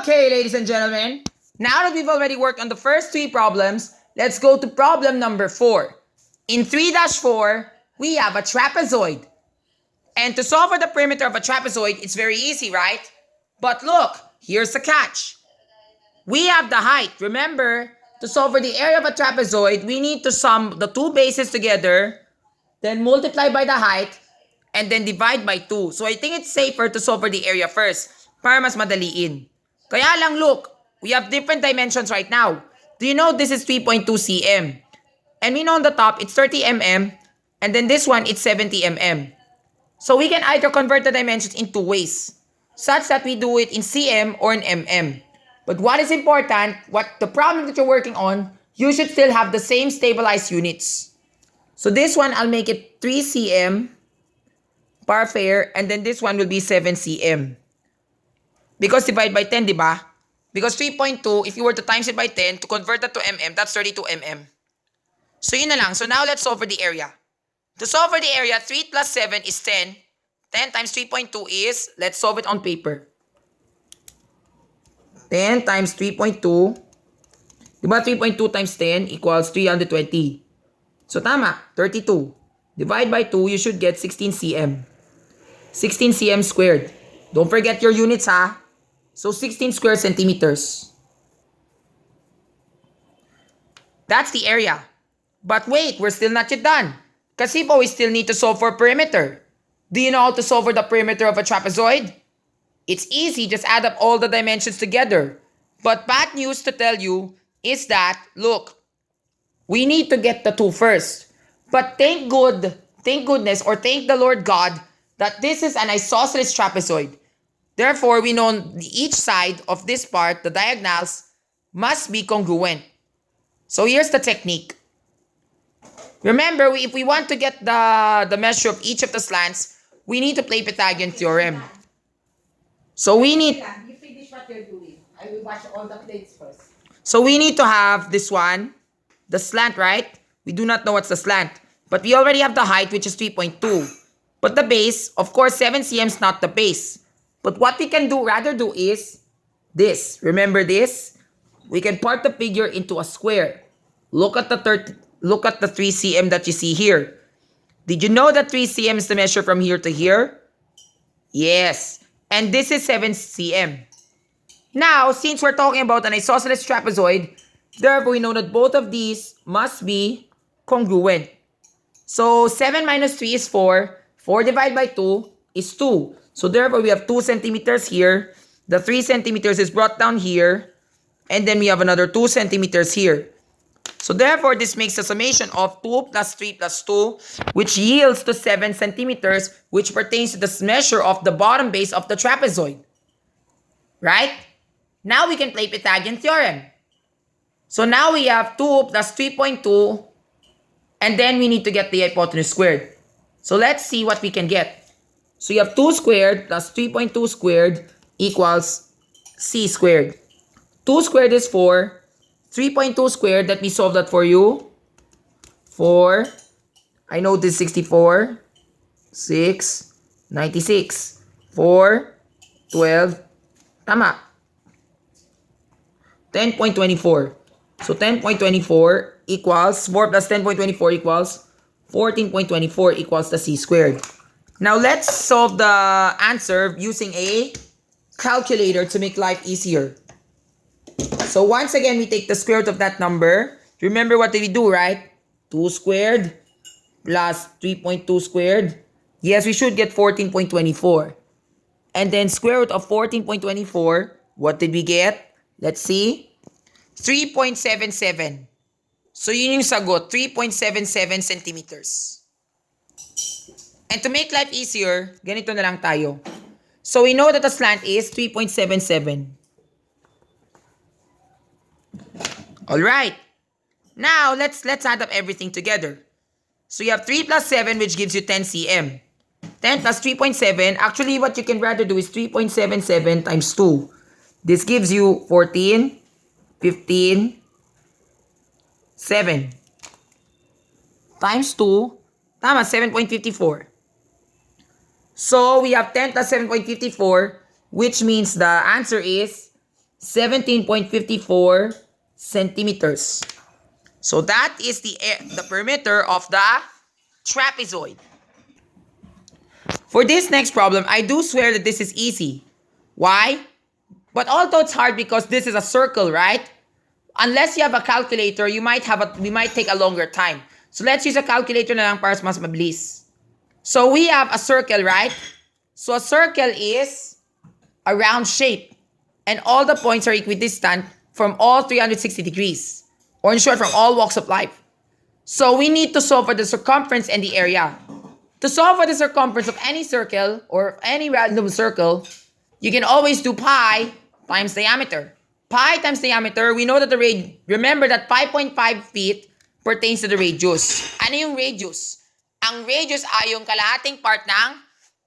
Okay, ladies and gentlemen, now that we've already worked on the first three problems, let's go to problem number 4. In 3-4, we have a trapezoid. And to solve for the perimeter of a trapezoid, it's very easy, right? But look, here's the catch. We have the height. Remember, to solve for the area of a trapezoid, we need to sum the two bases together, then multiply by the height, and then divide by 2. So I think it's safer to solve for the area first, para mas madaliin. Kaya lang look, we have different dimensions right now. Do you know this is 3.2 cm? And we know on the top, it's 30 mm, and then this one, it's 70 mm. So we can either convert the dimensions in two ways, such that we do it in cm or in mm. But what is important, what the problem that you're working on, you should still have the same stabilized units. So this one, I'll make it 3 cm par fair, and then this one will be 7 cm. Because divide by 10, di ba? Because 3.2, if you were to times it by 10, to convert that to mm, that's 32 mm. So yun na lang. So now let's solve for the area. To solve for the area, 3 plus 7 is 10. 10 times 3.2 is, let's solve it on paper. 10 times 3.2, di ba 3.2 times 10 equals 320. So tama, 32. Divide by 2, you should get 16 cm. 16 cm squared. Don't forget your units, ha? So 16 square centimeters. That's the area. But wait, we're still not yet done. Kasi po, we still need to solve for perimeter. Do you know how to solve for the perimeter of a trapezoid? It's easy, just add up all the dimensions together. But bad news to tell you is that, look, we need to get the 2 first. But thank goodness, or thank the Lord God, that this is an isosceles trapezoid. Therefore, we know each side of this part, the diagonals, must be congruent. So here's the technique. Remember, if we want to get the measure of each of the slants, we need to play Pythagorean theorem. So we need... You finish what you're doing. I will wash all the plates first. So we need to have this one, the slant, right? We do not know what's the slant. But we already have the height, which is 3.2. But the base, of course, 7 cm is not the base. But what we can rather do is this. Remember this? We can part the figure into a square. Look at the 3 cm that you see here. Did you know that 3 cm is the measure from here to here? Yes. And this is 7 cm. Now, since we're talking about an isosceles trapezoid, therefore we know that both of these must be congruent. So 7 minus 3 is 4. 4 divided by 2 is 2. So therefore we have 2 centimeters here. The 3 centimeters is brought down here. And then we have another 2 centimeters here. So therefore this makes a summation of 2 plus 3 plus 2, which yields to 7 centimeters, which pertains to the measure of the bottom base of the trapezoid. Right? Now we can play Pythagorean theorem. So now we have 2 plus 3.2, and then we need to get the hypotenuse squared. So let's see what we can get. So you have 2 squared plus 3.2 squared equals c squared. 2 squared is 4. 3.2 squared, let me solve that for you. 4. I know this is 64. 6. 96. 4. 12. Tama. 10.24. So 10.24 equals 4 plus 10.24 equals 14.24 equals the c squared. Now let's solve the answer using a calculator to make life easier. So once again, we take the square root of that number. Remember what did we do, right? 2 squared plus 3.2 squared. Yes, we should get 14.24. And then square root of 14.24, what did we get? Let's see. 3.77. So yun yung sagot, 3.77 centimeters. And to make life easier, ganito na lang tayo. So we know that the slant is 3.77. Alright. Now, let's add up everything together. So you have 3 plus 7, which gives you 10 cm. 10 plus 3.7, actually what you can rather do is 3.77 times 2. This gives you 14, 15, 7. Times 2, tama, 7.54. So we have 10 plus 7.54, which means the answer is 17.54 centimeters. So that is the perimeter of the trapezoid. For this next problem, I do swear that this is easy. Why? But although it's hard because this is a circle, right? Unless you have a calculator, we might take a longer time. So let's use a calculator na lang para mas mabilis. So we have a circle, right? So a circle is a round shape. And all the points are equidistant from all 360 degrees. Or in short, from all walks of life. So we need to solve for the circumference and the area. To solve for the circumference of any circle or any random circle, you can always do pi times diameter. Pi times diameter, we know that remember that 5.5 feet pertains to the radius. Ano yung radius? Ang radius ay yung kalahating part ng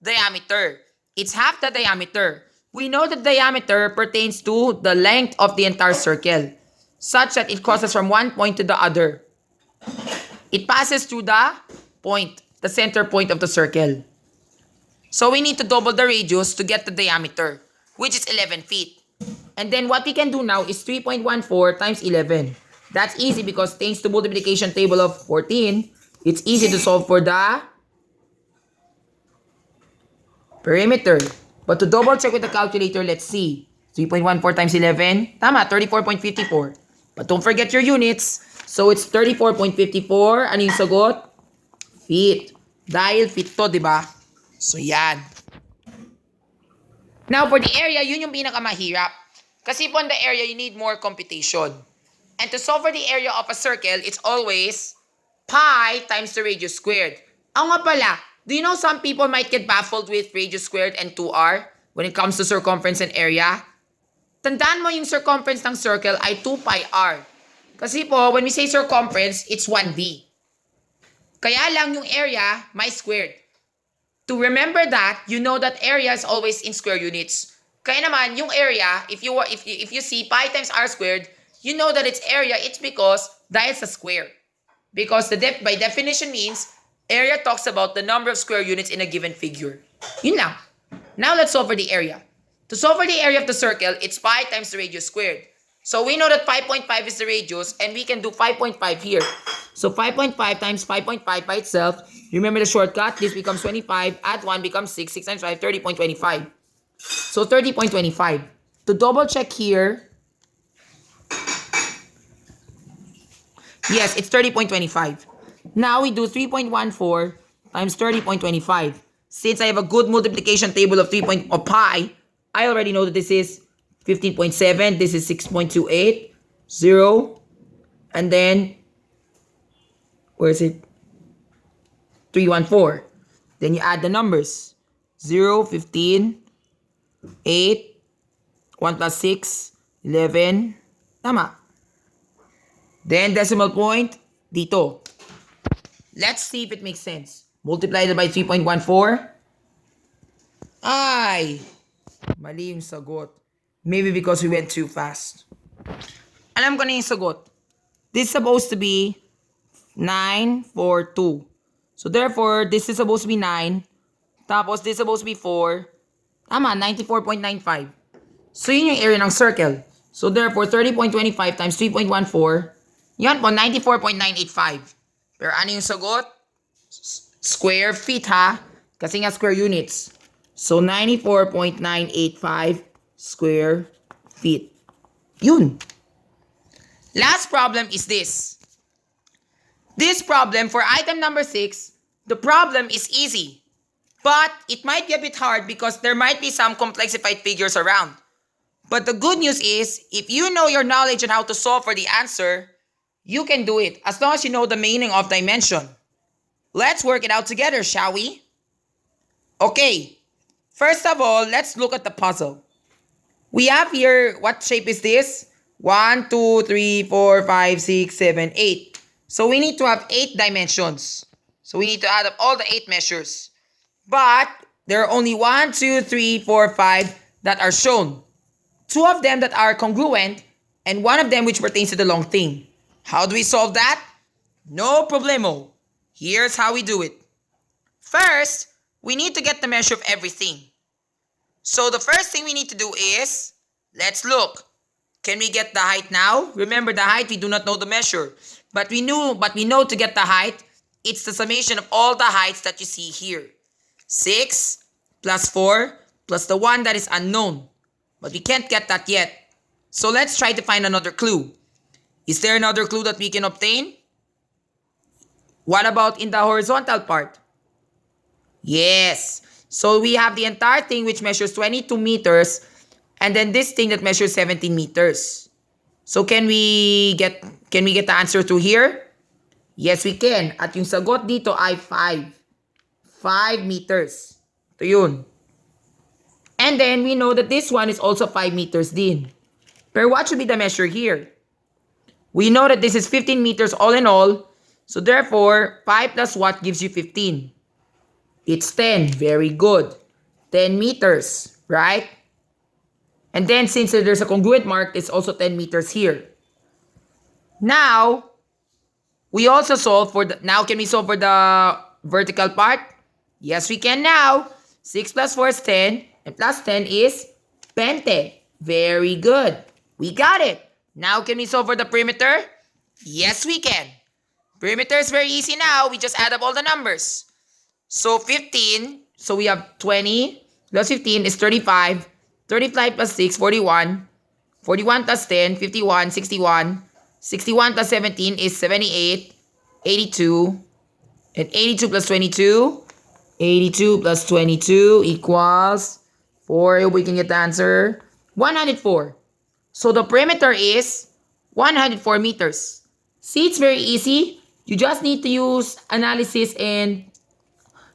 diameter. It's half the diameter. We know that diameter pertains to the length of the entire circle, such that it crosses from one point to the other. It passes through the point, the center point of the circle. So we need to double the radius to get the diameter, which is 11 feet. And then what we can do now is 3.14 times 11. That's easy because thanks to multiplication table of 14, it's easy to solve for the perimeter. But to double check with the calculator, let's see. 3.14 times 11. Tama, 34.54. But don't forget your units. So it's 34.54. Ano yung sagot? Feet. Dahil feet to, di ba? So yan. Now for the area, yun yung pinakamahirap. Kasi po in the area, you need more computation. And to solve for the area of a circle, it's always pi times the radius squared. Ang nga pala, do you know some people might get baffled with radius squared and 2r when it comes to circumference and area? Tandaan mo yung circumference ng circle ay 2 pi r. Kasi po, when we say circumference, it's 1d. Kaya lang yung area, may squared. To remember that, you know that area is always in square units. Kaya naman, yung area, if you see pi times r squared, you know that its area, it's because dahil sa square. Because by definition means, area talks about the number of square units in a given figure. Yun lang. Now let's solve for the area. To solve for the area of the circle, it's pi times the radius squared. So we know that 5.5 is the radius, and we can do 5.5 here. So 5.5 times 5.5 by itself, remember the shortcut, this becomes 25, add 1 becomes 6, 6 times 5, 30.25. So 30.25. To double check here, yes, it's 30.25. Now we do 3.14 times 30.25. Since I have a good multiplication table of pi, I already know that this is 15.7, this is 6.28, 0, and then, where is it? 314. Then you add the numbers. 0, 15, 8, 1 plus 6, 11, tama. Then decimal point, dito. Let's see if it makes sense. Multiply it by 3.14. Ay, mali yung sagot. Maybe because we went too fast. Alam ko na yung sagot. This is supposed to be 942. So therefore, this is supposed to be 9. Tapos this is supposed to be 4. Tama, 94.95. So yun yung area ng circle. So therefore, 30.25 times 3.14. Yan po, 94.985. Pero ano yung sagot? Square feet ha? Kasi nga square units. So 94.985 square feet. Yun. Last problem is this. This problem for item number 6, the problem is easy. But it might be a bit hard because there might be some complexified figures around. But the good news is, if you know your knowledge on how to solve for the answer, you can do it as long as you know the meaning of dimension. Let's work it out together, shall we? Okay. First of all, let's look at the puzzle. We have here, what shape is this? 1, 2, 3, 4, 5, 6, 7, 8. So we need to have 8 dimensions. So we need to add up all the 8 measures. But there are only 1, 2, 3, 4, 5 that are shown. 2 of them that are congruent and 1 of them which pertains to the long thing. How do we solve that? No problemo. Here's how we do it. First, we need to get the measure of everything. So the first thing we need to do is, let's look. Can we get the height now? Remember, the height, we do not know the measure. But we know to get the height, it's the summation of all the heights that you see here. 6 plus 4 plus the one that is unknown. But we can't get that yet. So let's try to find another clue. Is there another clue that we can obtain? What about in the horizontal part? Yes. So we have the entire thing which measures 22 meters and then this thing that measures 17 meters. So can we get the answer to here? Yes, we can. At yung sagot dito ay 5. 5 meters. Ito yun. And then we know that this one is also 5 meters din. Pero what should be the measure here? We know that this is 15 meters all in all. So therefore, 5 plus what gives you 15? It's 10. Very good. 10 meters, right? And then since there's a congruent mark, it's also 10 meters here. Now, we also solve for the... Now, can we solve for the vertical part? Yes, we can now. 6 plus 4 is 10. And plus 10 is 20. Very good. We got it. Now, can we solve for the perimeter? Yes, we can. Perimeter is very easy now. We just add up all the numbers. So 15. So we have 20 plus 15 is 35. 35 plus 6, 41. 41 plus 10, 51, 61. 61 plus 17 is 78. 82. And 82 plus 22. 82 plus 22 equals 4. We can get the answer. 104. So the perimeter is 104 meters. See, it's very easy. You just need to use analysis and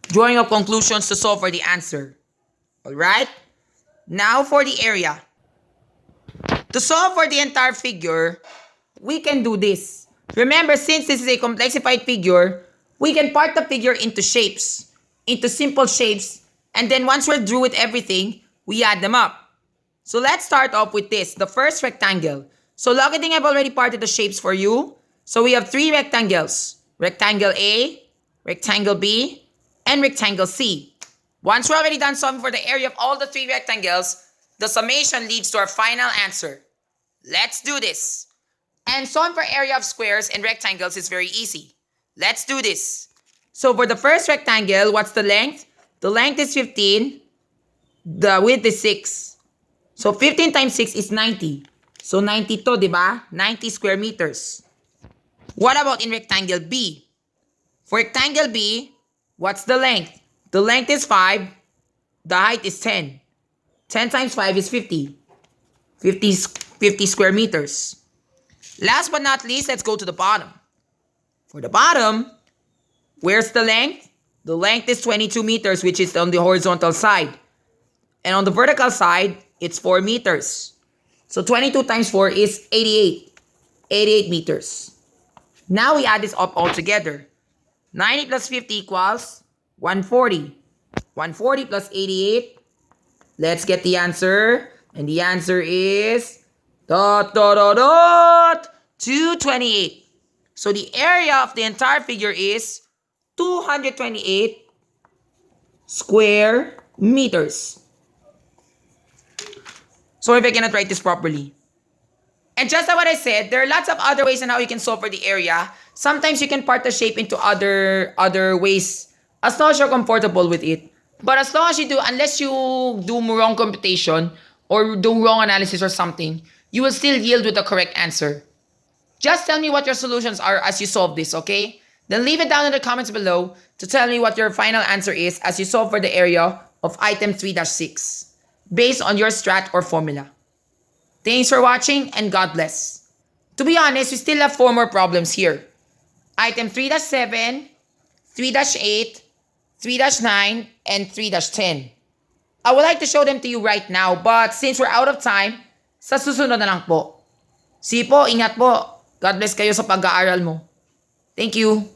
drawing of conclusions to solve for the answer. Alright? Now for the area. To solve for the entire figure, we can do this. Remember, since this is a complexified figure, we can part the figure into shapes, into simple shapes, and then once we're through with everything, we add them up. So let's start off with this, the first rectangle. So look, I think I've already parted the shapes for you. So we have 3 rectangles. Rectangle A, rectangle B, and rectangle C. Once we're already done solving for the area of all the 3 rectangles, the summation leads to our final answer. Let's do this. And solving for area of squares and rectangles is very easy. Let's do this. So for the first rectangle, what's the length? The length is 15. The width is 6. So 15 times 6 is 90. So 90 to, di ba? 90 square meters. What about in rectangle B? For rectangle B, what's the length? The length is 5. The height is 10. 10 times 5 is 50. 50 square meters. Last but not least, let's go to the bottom. For the bottom, where's the length? The length is 22 meters, which is on the horizontal side. And on the vertical side, it's 4 meters. So 22 times 4 is 88. 88 meters. Now we add this up all together. 90 plus 50 equals 140. 140 plus 88. Let's get the answer. And the answer is 228. So the area of the entire figure is 228 square meters. Sorry if I cannot write this properly. And just like what I said, there are lots of other ways on how you can solve for the area. Sometimes you can part the shape into other ways as long as you're comfortable with it. But as long as you do, unless you do wrong computation or do wrong analysis or something, you will still yield with the correct answer. Just tell me what your solutions are as you solve this, okay? Then leave it down in the comments below to tell me what your final answer is as you solve for the area of item 3-6 based on your strat or formula. Thanks for watching and God bless. To be honest, we still have 4 more problems here. Item 3-7, 3-8, 3-9, and 3-10. I would like to show them to you right now, but since we're out of time, sa susunod na lang po. See po, ingat po. God bless kayo sa pag-aaral mo. Thank you.